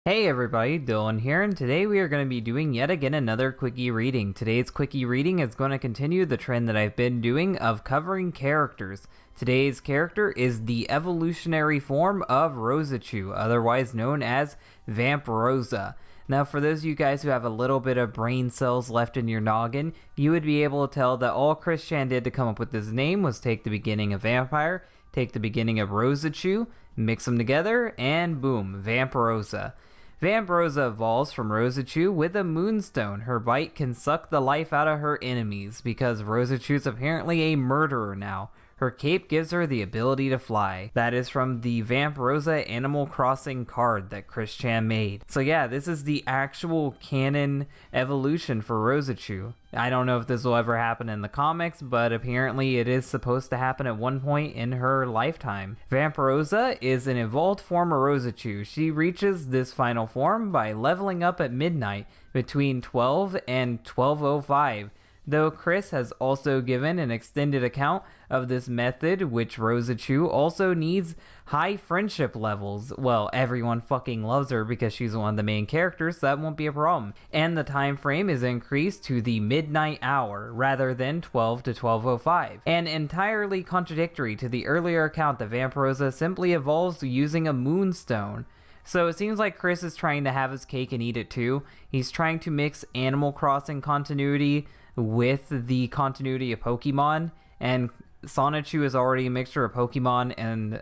Hey everybody, Dylan here, and today we are going to be doing yet again another quickie reading. Today's quickie reading is going to continue the trend that I've been doing of covering characters. Today's character is the evolutionary form of Rosicru, otherwise known as Vamprosa. Now, for those of you guys who have a little bit of brain cells left in your noggin, you would be able to tell that all Chris Chan did to come up with this name was take the beginning of vampire, take the beginning of Rosicru, mix them together, and boom, Vamprosa. Vamprosa evolves from Rosicru with a moonstone. Her bite can suck the life out of her enemies because Rosicru's apparently a murderer now. Her cape gives her the ability to fly. That is from the Vamprosa Animal Crossing card that Chris Chan made. So yeah, this is the actual canon evolution for Rosicru. I don't know if this will ever happen in the comics, but apparently it is supposed to happen at one point in her lifetime. Vamprosa is an evolved form of Rosicru. She reaches this final form by leveling up at midnight between 12 and 12:05. Though Chris has also given an extended account of this method, which Rosicru also needs high friendship levels. Well, everyone fucking loves her because she's one of the main characters, so that won't be a problem. And the time frame is increased to the midnight hour rather than 12 to 12:05. And entirely contradictory to the earlier account that Vamprosa simply evolves using a moonstone. So it seems like Chris is trying to have his cake and eat it too. He's trying to mix Animal Crossing continuity with the continuity of Pokemon, and Sonichu is already a mixture of Pokemon and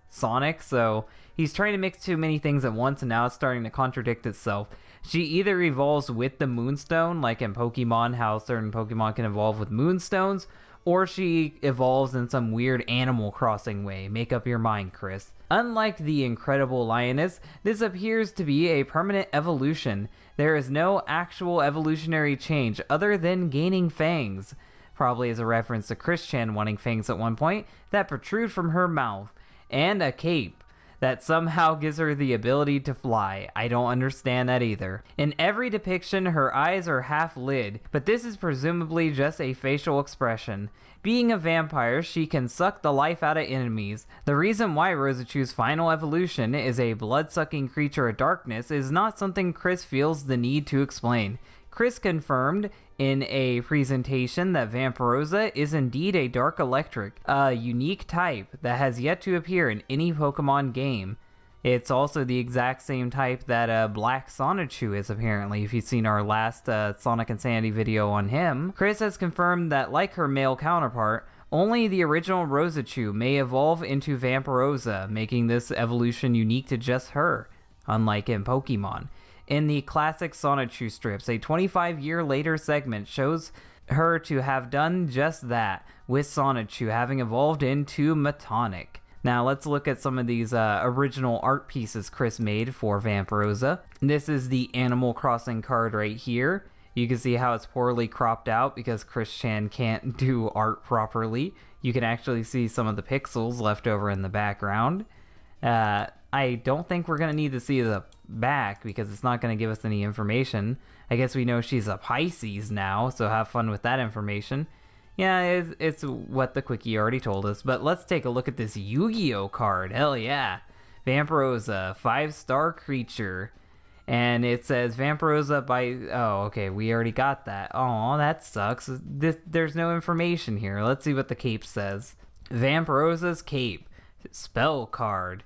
Sonic, so he's trying to mix too many things at once, and now it's starting to contradict itself. She either evolves with the Moonstone, like in Pokemon, how certain Pokemon can evolve with Moonstones, or she evolves in some weird Animal Crossing way. Make up your mind, Chris. Unlike the Incredible Lioness, this appears to be a permanent evolution. There is no actual evolutionary change other than gaining fangs, probably as a reference to Chris Chan wanting fangs at one point, that protrude from her mouth, and a cape that somehow gives her the ability to fly. I don't understand that either. In every depiction, her eyes are half lid, but this is presumably just a facial expression. Being a vampire, she can suck the life out of enemies. The reason why Rosicru's final evolution is a blood-sucking creature of darkness is not something Chris feels the need to explain. Chris confirmed in a presentation that Vamprosa is indeed a Dark Electric, a unique type that has yet to appear in any Pokemon game. It's also the exact same type that Black Sonichu is apparently, if you've seen our last Sonic Insanity video on him. Chris has confirmed that, like her male counterpart, only the original Rosicru may evolve into Vamprosa, making this evolution unique to just her, unlike in Pokemon. In the classic Sonichu strips, a 25-year later segment shows her to have done just that, with Sonichu having evolved into Metonic. Now let's look at some of these original art pieces Chris made for Vamprosa. This is the Animal Crossing card right here. You can see how it's poorly cropped out because Chris Chan can't do art properly. You can actually see some of the pixels left over in the background. I don't think we're going to need to see the back because it's not going to give us any information. I guess we know she's a Pisces now, so have fun with that information. Yeah, it's what the quickie already told us, but let's take a look at this Yu-Gi-Oh card. Hell yeah. Vamprosa, 5-star creature. And it says Vamprosa by... Oh, okay, we already got that. Aw, that sucks. There's no information here. Let's see what the cape says. Vamprosa's cape. Spell card.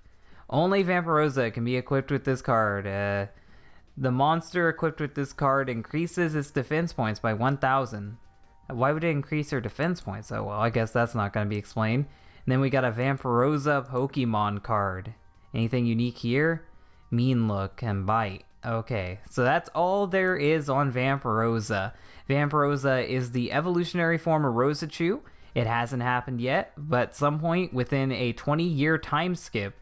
Only Vamprosa can be equipped with this card. The monster equipped with this card increases its defense points by 1,000. Why would it increase her defense points? Oh, well, I guess that's not going to be explained. And then we got a Vamprosa Pokemon card. Anything unique here? Mean look and bite. Okay, so that's all there is on Vamprosa. Vamprosa is the evolutionary form of Rosicru. It hasn't happened yet, but at some point within a 20-year time skip,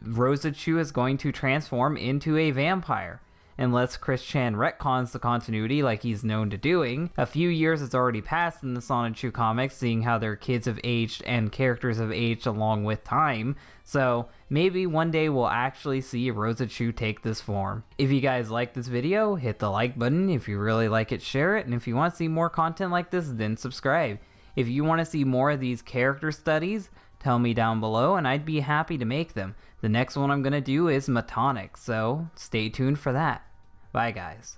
Rosicru is going to transform into a vampire. Unless Chris Chan retcons the continuity like he's known to doing. A few years has already passed in the Sonichu comics, seeing how their kids have aged and characters have aged along with time. So maybe one day we'll actually see Rosicru take this form. If you guys like this video, hit the like button. If you really like it, share it. And if you want to see more content like this, then subscribe. If you want to see more of these character studies, tell me down below and I'd be happy to make them. The next one I'm going to do is Metonic, so stay tuned for that. Bye guys.